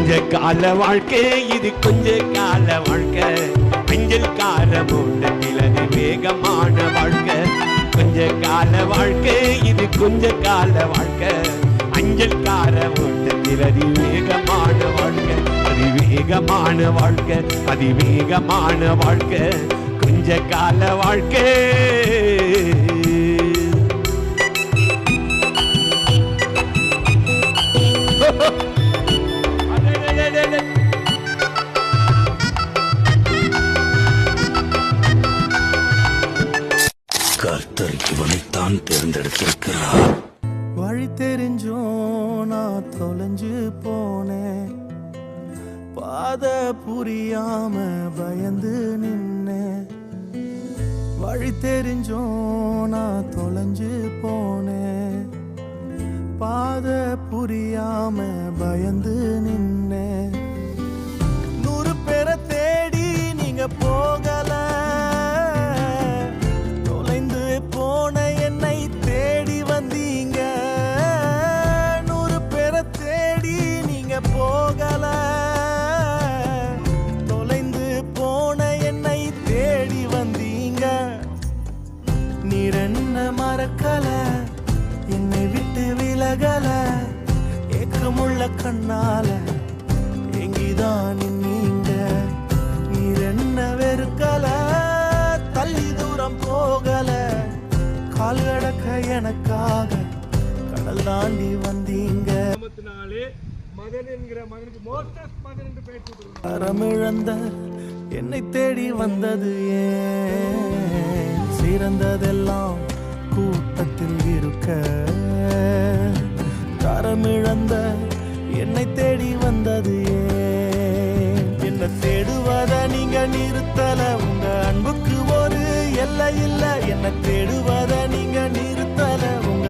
கொஞ்ச கால வாழ்க்கை இது கொஞ்ச கால வாழ்க்கை அஞ்சல் கார ஓட்டத்தில் அது வேகமான வாழ்க்கை கொஞ்ச கால வாழ்க்கை இது கொஞ்ச கால வாழ்க்கை அஞ்சல் கார ஓட்டத்தில் அதிவேகமான வாழ்க்கை அதிவேகமான வாழ்க்கை அதிவேகமான வாழ்க்கை கொஞ்ச கால வாழ்க்கை கர்த்தர் இவனைத்தான் தேர்ந்தெடுத்திருக்கிறார். வழி தெரிஞ்சோ நான் தொலைஞ்சு போனேன், பாத புரியாம பயந்து நின்னேன். வழி தெரிஞ்சோ நான் தொலைஞ்சு போனேன், பாத புரியாம பயந்து நின்னேன். 100 பேரை தேடி நீங்க போகல, தொலைந்து போன என்னை தேடி வந்தீங்க. 100 பேரை தேடி நீங்க போகல, தொலைந்து போன என்னை தேடி வந்தீங்க. நீர் என்ன மறக்கல, என்னை விட்டு விலகல, ஏக்கமுள்ள கண்ணால எங்கிதான் நீங்க. நீர் என்ன வெறுக்கல, தள்ளி தூரம் போகல, கால் கடக்க எனக்காக கடல் தாண்டி வந்தீங்க. அறமிழந்த என்னை தேடி வந்தது ஏன், சிறந்ததெல்லாம் கூட்டத்தில் இருக்க. தரமிழந்த என்னை தேடி வந்தது ஏன், என்ன தேடுவத நீங்க நிறுத்தல. உங்க அன்புக்கு ஒரு எல்லை இல்ல, என்ன தேடுவத நீங்க நிறுத்தல.